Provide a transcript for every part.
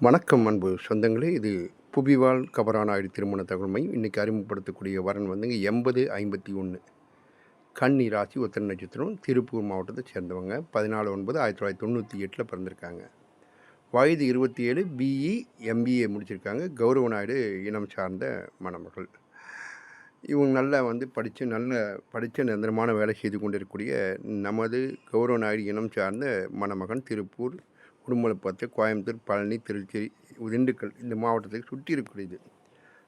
வணக்கம் அன்பு சொந்தங்களே. இது புவிவாழ் கபரானாயுடு திருமண தகவல்மை. இன்றைக்கி அறிமுகப்படுத்தக்கூடிய வரன் வந்துங்க 8051 கன்னி ராசி உத்திர நட்சத்திரம், திருப்பூர் மாவட்டத்தை சேர்ந்தவங்க. 14/9/1998 பிறந்திருக்காங்க. வயது 27, பிஇ எம்பிஏ முடிச்சிருக்காங்க. கௌரவ நாயுடு இனம் சார்ந்த மணமகள். இவங்க நல்லா படித்த நிரந்தரமான வேலை செய்து கொண்டிருக்கக்கூடிய நமது கௌரவ நாயுடு இனம் சார்ந்த மணமகன். திருப்பூர், உடுமலைப்பேட்டை, கோயம்புத்தூர், பழனி, திருச்சி, திண்டுக்கல் இந்த மாவட்டத்துக்கு சுற்றி இருக்கக்கூடியது.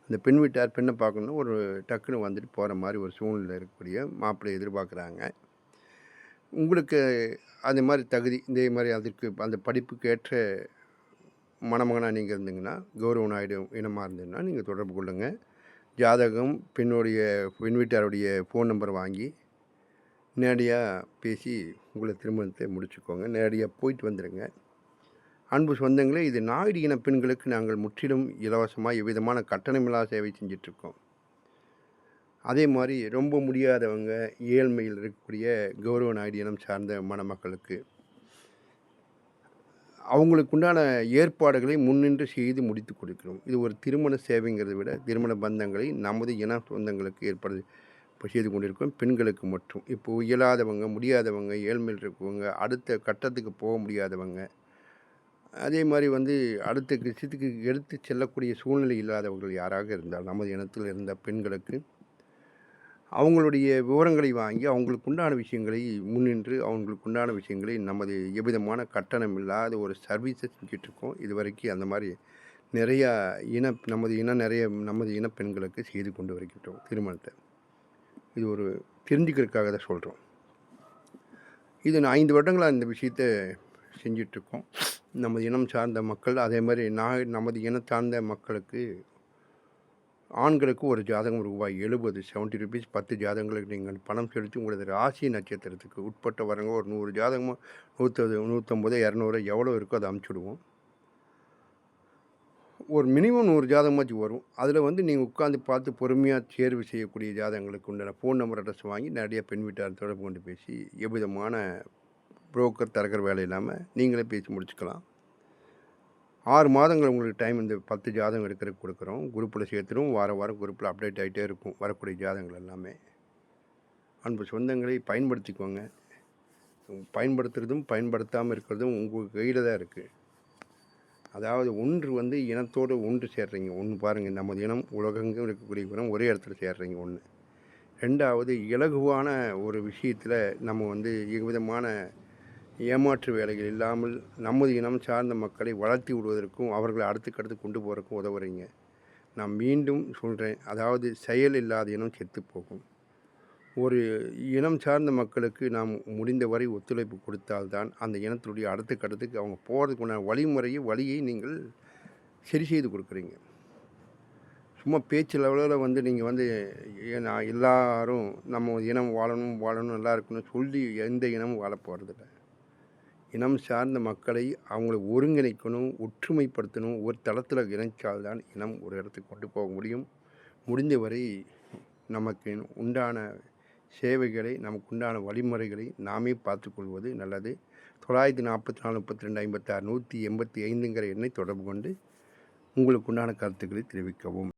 அந்த பெண் வீட்டார் பெண்ணை பார்க்கணுன்னா ஒரு டக்குன்னு வந்துட்டு போகிற மாதிரி ஒரு சூழ்நிலை இருக்கக்கூடிய மாப்பிள்ளை எதிர்பார்க்குறாங்க. உங்களுக்கு அந்த மாதிரி தகுதி, இதே மாதிரி அதற்கு அந்த படிப்புக்கு ஏற்ற மணமகனாக நீங்கள் இருந்தீங்கன்னா, கௌரவ நாயுடு இனமாக இருந்ததுன்னா நீங்கள் தொடர்பு கொள்ளுங்கள். ஜாதகம், பெண் வீட்டாருடைய ஃபோன் நம்பர் வாங்கி நேரடியாக பேசி உங்களை திருமணத்தை முடிச்சுக்கோங்க. நேரடியாக போயிட்டு வந்துடுங்க. அன்பு சொந்தங்களே, இது நாயுடு இன பெண்களுக்கு நாங்கள் முற்றிலும் இலவசமாக எவ்விதமான கட்டணமில்லா சேவை செஞ்சிட்ருக்கோம். அதே மாதிரி ரொம்ப முடியாதவங்க, ஏழ்மையில் இருக்கக்கூடிய கௌரவ நாயுடு இனம் சார்ந்த மணமக்களுக்கு அவங்களுக்கு உண்டான ஏற்பாடுகளை முன்னின்று செய்து முடித்து கொடுக்கிறோம். இது ஒரு திருமண சேவைங்கிறத விட திருமண பந்தங்களை நமது இன சொந்தங்களுக்கு ஏற்பாடு செய்து கொண்டிருக்கோம். பெண்களுக்கு மட்டும். இப்போது இயலாதவங்க, முடியாதவங்க, ஏழ்மையில் இருக்கவங்க, அடுத்த கட்டத்துக்கு போக முடியாதவங்க, அதே மாதிரி அடுத்த விஷயத்துக்கு எடுத்து செல்லக்கூடிய சூழ்நிலை இல்லாதவர்கள் யாராக இருந்தால் நமது இனத்தில் இருந்த பெண்களுக்கு அவங்களுடைய விவரங்களை வாங்கி அவங்களுக்கு உண்டான விஷயங்களை முன்னின்று அவங்களுக்கு உண்டான விஷயங்களை நமது எவ்விதமான கட்டணம் இல்லாத ஒரு சர்வீஸை செஞ்சிட்ருக்கோம். இது வரைக்கும் அந்த மாதிரி நிறையா நமது இன பெண்களுக்கு செய்து கொண்டு வருகின்றோம் திருமணத்தை. இது ஒரு தெரிஞ்சுக்கிறதுக்காக தான் சொல்கிறோம். இது நான் 5 வருடங்களாக இந்த விஷயத்தை செஞ்சிட்ருக்கோம். நமது இனம் சார்ந்த மக்கள், அதே மாதிரி நமது இனம் சார்ந்த மக்களுக்கு ஆண்களுக்கு ஒரு ஜாதகம் ரூபாய் 70 ₹70 10 ஜாதகங்களுக்கு நீங்கள் பணம் செலுத்தி உங்களது ராசி நட்சத்திரத்துக்கு உட்பட்ட வரங்க ஒரு 100 ஜாதகமோ 150 200 எவ்வளோ இருக்கோ அதை அனுப்பிச்சுடுவோம். ஒரு மினிமம் 100 ஜாதகமாச்சும் வரும். அதில் நீங்கள் உட்காந்து பார்த்து பொறுமையாக தேர்வு செய்யக்கூடிய ஜாதகங்களுக்கு உண்டான ஃபோன் நம்பர் அட்ரஸ் வாங்கி நிறைய பெண் வீட்டார் தொடர்பு கொண்டு பேசி எவ்விதமான புரோக்கர் தரக்கிற வேலை இல்லாமல் நீங்களே பேசி முடிச்சுக்கலாம். 6 மாதங்கள் உங்களுக்கு டைம் இந்த 10 ஜாதகம் எடுக்கிறதுக்கு கொடுக்குறோம். குரூப்பில் சேர்த்துடும். வாரம் குரூப்பில் அப்டேட் ஆகிட்டே இருக்கும் வரக்கூடிய ஜாதகங்கள் எல்லாமே. அன்பு சொந்தங்களை பயன்படுத்திக்கோங்க. பயன்படுத்துகிறதும் பயன்படுத்தாமல் இருக்கிறதும் உங்கள் கையில் தான் இருக்குது. அதாவது ஒன்று இனத்தோடு ஒன்று சேர்றீங்க. ஒன்று பாருங்கள், நமது இனம் உலகெங்கும் இருக்கக்கூடிய இனம் ஒரே இடத்துல சேர்றீங்க. 1. 2வது, இலகுவான ஒரு விஷயத்தில் நம்ம எவ்விதமான ஏமாற்று வேலைகள் இல்லாமல் நமது இனம் சார்ந்த மக்களை வளர்த்தி விடுவதற்கும் அவர்களை அடுத்துக்கடுத்து கொண்டு போகிறதுக்கும் உதவுறீங்க. நான் மீண்டும் சொல்கிறேன், அதாவது செயல் இல்லாத இனம் செத்து போகும். ஒரு இனம் சார்ந்த மக்களுக்கு நாம் முடிந்தவரை ஒத்துழைப்பு கொடுத்தால்தான் அந்த இனத்தினுடைய அடுத்த கட்டத்துக்கு அவங்க போகிறதுக்குண்டான வழியை நீங்கள் சரி செய்து கொடுக்குறீங்க. சும்மா பேச்சு லெவலில் நீங்கள் நான் எல்லாரும் நம்ம இனம் வாழணும் நல்லா இருக்குன்னு சொல்லி எந்த இனமும் வாழ போகிறதில்ல. இனம் சார்ந்த மக்களை அவங்கள ஒருங்கிணைக்கணும், ஒற்றுமைப்படுத்தணும். ஒரு தளத்தில் இணைச்சால்தான் இனம் ஒரு இடத்துக்கு கொண்டு போக முடியும். முடிந்தவரை நமக்கு உண்டான சேவைகளை, நமக்கு உண்டான வழிமுறைகளை நாமே பார்த்துக்கொள்வது நல்லது. 944 32 56 185 எண்ணை தொடர்பு கொண்டு உங்களுக்கு உண்டான கருத்துக்களை தெரிவிக்கவும்.